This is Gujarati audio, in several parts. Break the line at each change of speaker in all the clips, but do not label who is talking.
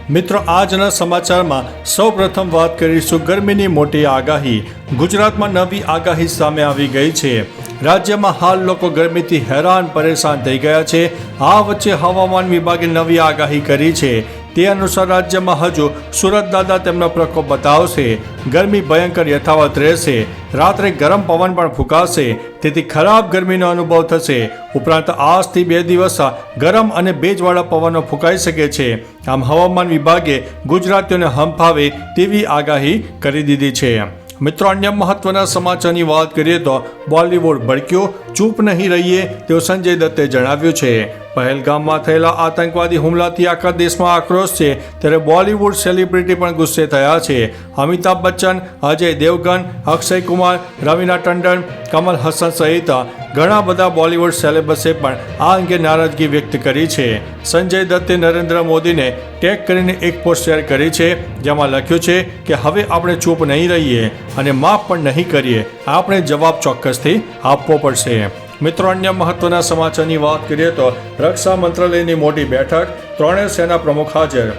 મિત્રો આજના સમાચારમાં સૌપ્રથમ વાત કરીશું ગરમીની મોટી આગાહી। ગુજરાતમાં નવી આગાહી સામે આવી ગઈ છે। રાજ્યમાં હાલ લોકો ગરમીથી હેરાન પરેશાન થઈ ગયા છે। આ વચ્ચે હવામાન વિભાગે નવી આગાહી કરી છે। તે અનુસાર રાજ્યમાં હજુ સુરત દાદા તેમનો પ્રકોપ બતાવશે। ગરમી ભયંકર યથાવત રહેશે। રાત્રે ગરમ પવન પણ ફૂંકાશે, તેથી ખરાબ ગરમીનો અનુભવ થશે। ઉપરાંત આજથી 2 દિવસ ગરમ અને ભેજવાળા પવનો ફૂંકાઈ શકે છે। આમ હવામાન વિભાગે ગુજરાતીઓને હંફાવે તેવી આગાહી કરી દીધી છે। મિત્રો, અન્ય મહત્વના સમાચારની વાત કરીએ તો બોલિવૂડ ભડક્યો, ચૂપ નહીં રહીએ તેવું સંજય દત્તે જણાવ્યું છે। પહેલગામમાં થયેલા આતંકવાદી હુમલાથી આખા દેશમાં આક્રોશ છે, ત્યારે બોલિવૂડ સેલિબ્રિટી પણ ગુસ્સે થયા છે। અમિતાભ બચ્ચન, અજય દેવગન, અક્ષય કુમાર, રવીના ટંડન, કમલ હસન સહિત ઘણા બધા બોલિવૂડ સેલેબ્સે પણ આ અંગે નારાજગી વ્યક્ત કરી છે। સંજય દત્તે નરેન્દ્ર મોદીને ટેગ કરીને એક પોસ્ટ શેર કરી છે, જેમાં લખ્યું છે કે હવે આપણે ચૂપ નહીં રહીએ અને માફ પણ નહીં કરીએ, આપણે જવાબ ચોક્કસથી આપવો પડશે। મિત્રો, અન્ય મહત્વના સમાચારની વાત કરીએ તો રક્ષા મંત્રાલયની મોટી બેઠક, ત્રણેય સેના પ્રમુખ હાજર।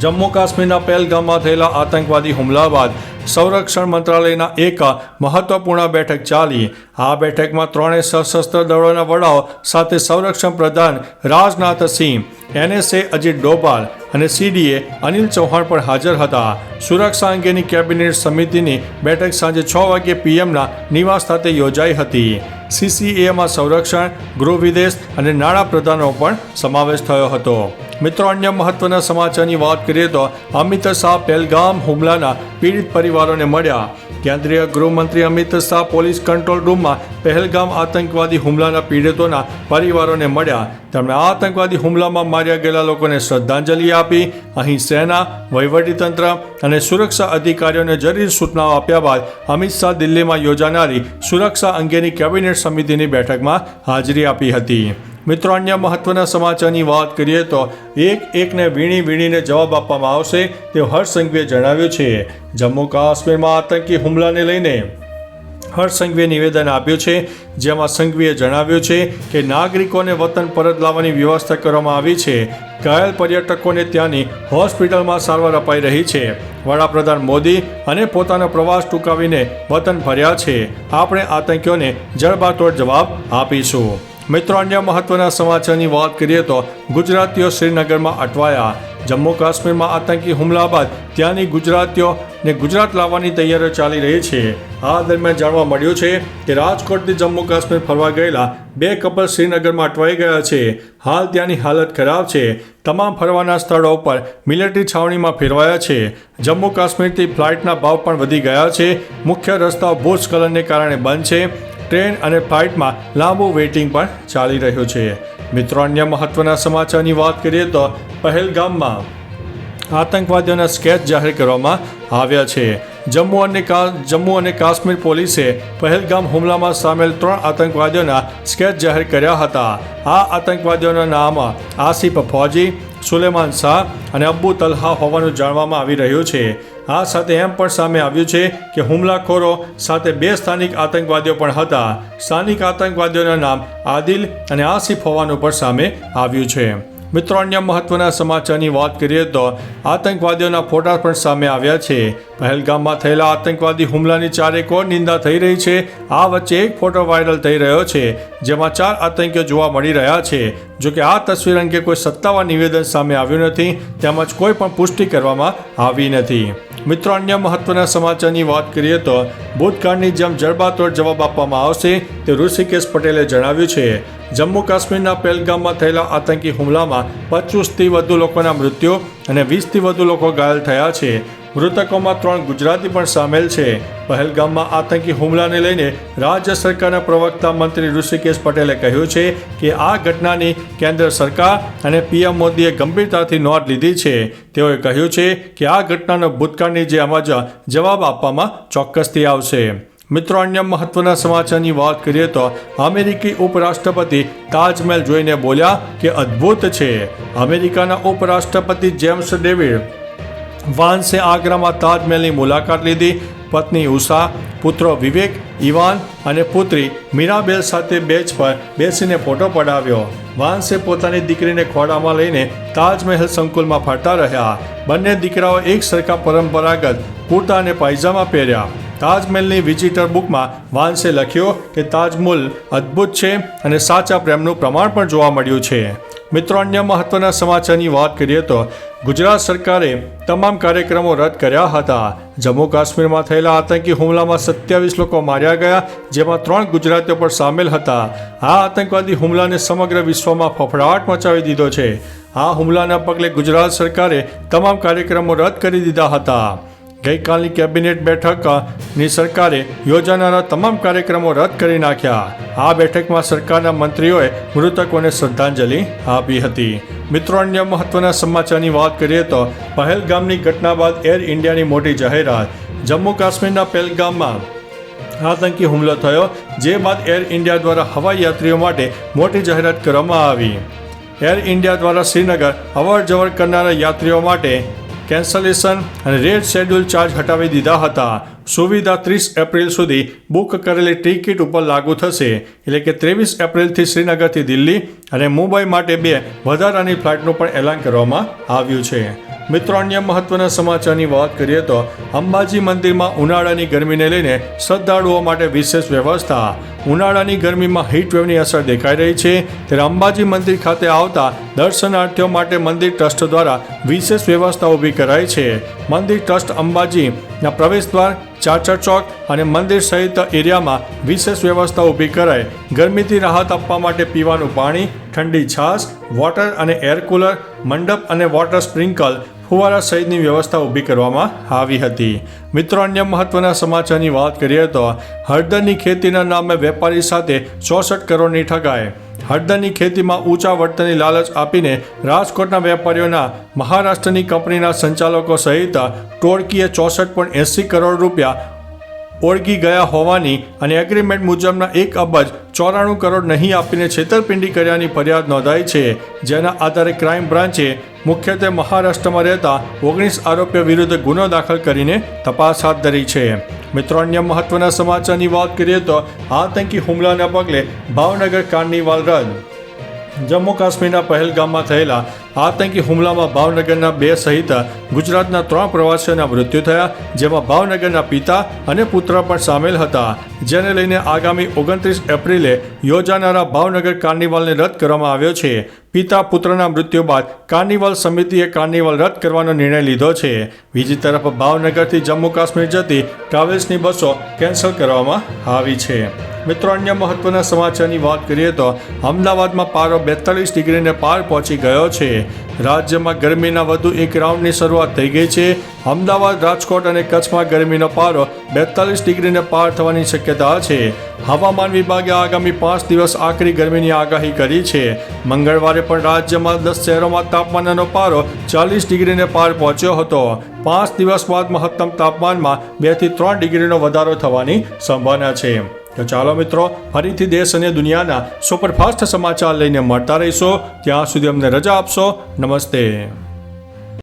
જમ્મુ કાશ્મીરના પહેલગામમાં થયેલા આતંકવાદી હુમલા બાદ સંરક્ષણ મંત્રાલયના એક મહત્વપૂર્ણ બેઠક ચાલી। આ બેઠકમાં ત્રણેય સશસ્ત્ર દળોના વડાઓ સાથે સંરક્ષણ પ્રધાન રાજનાથ સિંહ, NSA અજીત ડોભાલ અને CDA અનિલ ચૌહાણ પણ હાજર હતા। સુરક્ષા અંગેની કેબિનેટ સમિતિની બેઠક સાંજે 6 વાગ્યે PMના નિવાસ ખાતે યોજાઈ હતી। CCAમાં સંરક્ષણ, ગૃહ વિદેશ અને નાણાં પ્રધાનો પણ સમાવેશ થયો હતો। મિત્રો, અન્ય મહત્વના સમાચારની વાત કરીએ તો અમિત શાહ પહેલગામ હુમલાના પીડિત પરિવારોને મળ્યા। કેન્દ્રીય ગૃહમંત્રી અમિત શાહ પોલીસ કંટ્રોલ રૂમમાં પહેલગામ આતંકવાદી હુમલાના પીડિતોના પરિવારોને મળ્યા। તેમણે આતંકવાદી હુમલામાં માર્યા ગયેલા લોકોને શ્રદ્ધાંજલિ આપી। અહીં સેના, વહીવટીતંત્ર અને સુરક્ષા અધિકારીઓને જરૂરી સૂચનાઓ આપ્યા બાદ અમિત શાહ દિલ્હીમાં યોજાનારી સુરક્ષા અંગેની કેબિનેટ સમિતિની બેઠકમાં હાજરી આપી હતી। મિત્રો, અન્ય મહત્વના સમાચારની વાત કરીએ તો એકને વીણીને જવાબ આપવામાં આવશે તેવું હર્ષ સંઘવીએ જણાવ્યું છે। જમ્મુ કાશ્મીરમાં આતંકી હુમલાને લઈને હર્ષ સંઘવીએ નિવેદન આપ્યું છે, જેમાં સંઘવીએ જણાવ્યું છે કે નાગરિકોને વતન પરત લાવવાની વ્યવસ્થા કરવામાં આવી છે। ઘાયલ પર્યટકોને ત્યાંની હોસ્પિટલમાં સારવાર અપાઈ રહી છે। વડાપ્રધાન મોદી અને પોતાનો પ્રવાસ ટૂંકાવીને વતન ફર્યા છે। આપણે આતંકીઓને જડબાતોડ જવાબ આપીશું। મિત્રો, અન્ય મહત્વના સમાચારની વાત કરીએ તો ગુજરાતીઓ શ્રીનગરમાં અટવાયા। જમ્મુ કાશ્મીરમાં આતંકી હુમલા બાદ ત્યાંની ગુજરાતીઓને ગુજરાત લાવવાની તૈયારીઓ ચાલી રહી છે। આ દરમિયાન જાણવા મળ્યું છે કે રાજકોટથી જમ્મુ કાશ્મીર ફરવા ગયેલા 2 કપલ શ્રીનગરમાં અટવાઈ ગયા છે। હાલ ત્યાંની હાલત ખરાબ છે। તમામ ફરવાના સ્થળો પર મિલિટરી છાવણીમાં ફેરવાયા છે। જમ્મુ કાશ્મીરથી ફ્લાઇટના ભાવ પણ વધી ગયા છે। મુખ્ય રસ્તાઓ ભૂસ્ખલનને કારણે બંધ છે। ટ્રેન અને ફ્લાઇટમાં લાંબુ વેઇટિંગ પણ ચાલી રહ્યું છે। મિત્રો, અન્ય મહત્વના સમાચારની વાત કરીએ તો પહેલગામમાં આતંકવાદીઓના સ્કેચ જાહેર કરવામાં આવ્યા છે। જમ્મુ અને કાશ્મીર પોલીસે પહેલગામ હુમલામાં સામેલ 3 આતંકવાદીઓના સ્કેચ જાહેર કર્યા હતા। આ આતંકવાદીઓના નામ આસિફ ફૌજી, સુલેમાન શાહ અને અબ્બુ તલ્હા હોવાનું જાણવામાં આવી રહ્યું છે। આ સાથે એમ પણ સામે આવ્યું છે કે હુમલાખોરો સાથે 2 સ્થાનિક આતંકવાદીઓ પણ હતા। સ્થાનિક આતંકવાદીઓના નામ આદિલ અને આસિફ હોવાનું પણ સામે આવ્યું છે। મિત્રો, અન્ય મહત્વના સમાચારની વાત કરીએ તો આતંકવાદીઓના ફોટા પણ સામે આવ્યા છે। પહેલગામમાં થયેલા આતંકવાદી હુમલાની ચારેકોર નિંદા થઈ રહી છે। આ વચ્ચે એક ફોટો વાયરલ થઈ રહ્યો છે, જેમાં 4 આતંકીઓ જોવા મળી રહ્યા છે। જોકે આ તસવીર અંગે કોઈ સત્તાવાર નિવેદન સામે આવ્યું નથી, તેમજ કોઈ પણ પુષ્ટિ કરવામાં આવી નથી। મિત્રો, અન્ય મહત્વના સમાચારની વાત કરીએ તો ભૂતકાળની જેમ જડબાતોડ જવાબ આપવામાં આવશે તે ઋષિકેશ પટેલે જણાવ્યું છે। જમ્મુ કાશ્મીરના પહેલગામમાં થયેલા આતંકી હુમલામાં 25થી વધુ લોકોના મૃત્યુ અને 20થી વધુ લોકો ઘાયલ થયા છે। મૃતકોમાં 3 ગુજરાતી પણ સામેલ છે। પહેલગામમાં આતંકી હુમલાને લઈને રાજ્ય સરકારના પ્રવક્તા મંત્રી ઋષિકેશ પટેલે કહ્યું છે કે આ ઘટનાની કેન્દ્ર સરકાર અને PM મોદીએ ગંભીરતાથી નોંધ લીધી છે। તેઓએ કહ્યું છે કે આ ઘટનાનો ભૂતકાળની જેમ જ જવાબ આપવામાં ચોક્કસથી આવશે। મિત્રો, અન્ય મહત્વના સમાચારની વાત કરીએ તો અમેરિકી ઉપરાષ્ટ્રપતિ તાજમહેલ જોઈને બોલ્યા કે અદ્ભુત છે। અમેરિકાના ઉપરાષ્ટ્રપતિ જેમ્સ ડેવિડ વાન્સે આગ્રામાં તાજમહેલની મુલાકાત લીધી। પત્ની ઉષા, પુત્રો વિવેક, ઇવાન અને પુત્રી મીરાબેલ સાથે બેચ પર બેસીને ફોટો પડાવ્યો. વાન્સે પોતાની દીકરીને ખોળામાં લઈને તાજમહેલ સંકુલમાં ફરતા રહ્યા. બંને દીકરાઓ એક સરખા પરંપરાગત કુર્તા અને પાયજામા પહેર્યા. તાજમહેલની વિઝિટર બુકમાં વાન્સે લખ્યું કે તાજમહેલ અદ્ભુત છે અને સાચા પ્રેમનું પ્રમાણ પણ જોવા મળ્યું છે. મિત્રો, અન્ય મહત્વના સમાચારની વાત કરીએ તો ગુજરાત સરકારે તમામ કાર્યક્રમો રદ કર્યા હતા. જમ્મુ કાશ્મીરમાં થયેલા આતંકી હુમલામાં 27 લોકો માર્યા ગયા, જેમાં 3 ગુજરાતીઓ પણ સામેલ હતા. આ આતંકવાદી હુમલાને સમગ્ર વિશ્વમાં ફફડાટ મચાવી દીધો છે. આ હુમલાના પગલે ગુજરાત સરકારે તમામ કાર્યક્રમો રદ કરી દીધા હતા. ગઈકાલની કેબિનેટ બેઠકની સરકારે યોજાનારા તમામ કાર્યક્રમો રદ કરી નાખ્યા. આ બેઠકમાં સરકારના મંત્રીઓએ મૃતકોને શ્રદ્ધાંજલિ આપી હતી. મિત્રો, અન્ય મહત્વના સમાચારની વાત કરીએ તો પહેલગામની ઘટના બાદ એર ઇન્ડિયાની મોટી જાહેરાત. જમ્મુ કાશ્મીરના પહેલગામમાં આતંકી હુમલો થયો, જે બાદ એર ઇન્ડિયા દ્વારા હવાઈ યાત્રીઓ માટે મોટી જાહેરાત કરવામાં આવી. એર ઇન્ડિયા દ્વારા શ્રીનગર અવર જવર કરનારા યાત્રીઓ માટે કેન્સલેશન અને રેડ શેડ્યુલ ચાર્જ હટાવી દીધા હતા. સુવિધા 30 એપ્રિલ સુધી બુક કરેલી ટિકિટ ઉપર લાગુ થશે. એટલે કે 23 એપ્રિલથી શ્રીનગરથી દિલ્હી અને મુંબઈ માટે 2 વધારાની ફ્લાઇટનું પણ એલાન કરવામાં આવ્યું છે. મિત્રો, અન્ય મહત્વના સમાચારની વાત કરીએ તો અંબાજી મંદિરમાં ઉનાળાની ગરમીને લઈને શ્રદ્ધાળુઓ માટે વિશેષ વ્યવસ્થા. ઉનાળાની ગરમીમાં હીટવેવની અસર દેખાઈ રહી છે, ત્યારે અંબાજી મંદિર ખાતે આવતા દર્શનાર્થીઓ માટે મંદિર ટ્રસ્ટ દ્વારા વિશેષ વ્યવસ્થા ઊભી કરાઈ છે. મંદિર ટ્રસ્ટ અંબાજીના પ્રવેશદ્વાર, ચાચર ચોક અને મંદિર સહિત એરિયામાં વિશેષ વ્યવસ્થા ઊભી કરાઈ ગરમીથી રાહત આપવા માટે પીવાનું પાણી, ઠંડી છાશ, વોટર અને એર કુલર, મંડપ અને વોટર સ્પ્રિંકલ ફુવારા સહિતની વ્યવસ્થા ઊભી કરવામાં આવી હતી. મિત્રો, અન્ય મહત્વના સમાચારની વાત કરીએ તો હળદરની ખેતીના નામે વેપારી સાથે 64 કરોડની ઠગાઈ. હળદરની ખેતીમાં ઊંચા વળતરની લાલચ આપીને રાજકોટના વેપારીઓના મહારાષ્ટ્રની કંપનીના સંચાલકો સહિત ટોળકીએ 64.80 કરોડ રૂપિયા ઓળગી ગયા હોવાની અને એગ્રીમેન્ટ મુજબના 1 અબજ 94 કરોડ નહીં આપીને છેતરપિંડી કર્યાની ફરિયાદ નોંધાઈ છે. જેના આધારે ક્રાઇમ બ્રાન્ચે મુખ્યત્વે મહારાષ્ટ્રમાં રહેતા 19 આરોપીઓ વિરુદ્ધ ગુનો દાખલ કરીને તપાસ હાથ ધરી છે. મિત્રો, અન્ય મહત્વના સમાચારની વાત કરીએ તો આતંકી હુમલાના પગલે ભાવનગર કાર્નિવાલ રદ. જમ્મુ કાશ્મીરના પહેલગામમાં થયેલા આતંકી હુમલામાં ભાવનગરના 2 સહિત ગુજરાતના 3 પ્રવાસીઓના મૃત્યુ થયા, જેમાં ભાવનગરના પિતા અને પુત્ર પણ સામેલ હતા. જેને લઈને આગામી 29 એપ્રિલે યોજાનારા ભાવનગર કાર્નિવાલને રદ કરવામાં આવ્યો છે. પિતા પુત્રના મૃત્યુ બાદ કાર્નિવાલ સમિતિએ કાર્નિવાલ રદ કરવાનો નિર્ણય લીધો છે. બીજી તરફ ભાવનગરથી જમ્મુ કાશ્મીર જતી ટ્રાવેલ્સની બસો કેન્સલ કરવામાં આવી છે. મિત્રો, અન્ય મહત્વના સમાચારની વાત કરીએ તો અમદાવાદમાં પારો 42 ડિગ્રીને પાર પહોંચી ગયો છે. રાજ્યમાં ગરમીના વધુ એક રાઉન્ડની શરૂઆત થઈ ગઈ છે. અમદાવાદ, રાજકોટ અને કચ્છમાં ગરમીનો પારો 42 ડિગ્રીને પાર થવાની શક્યતા છે. હવામાન વિભાગે આગામી 5 દિવસ આકરી ગરમીની આગાહી કરી છે. મંગળવારે પણ રાજ્યમાં 10 શહેરોમાં તાપમાનનો પારો 40 ડિગ્રીને પાર પહોંચ્યો હતો. 5 દિવસ બાદ મહત્તમ તાપમાનમાં 2 થી 3 ડિગ્રીનો વધારો થવાની સંભાવના છે. તો ચાલો મિત્રો, ફરીથી દેશ અને દુનિયાના સુપરફાસ્ટ સમાચાર લઈને મળતા રહીશો. ત્યાં સુધી અમને રજા આપશો. નમસ્તે.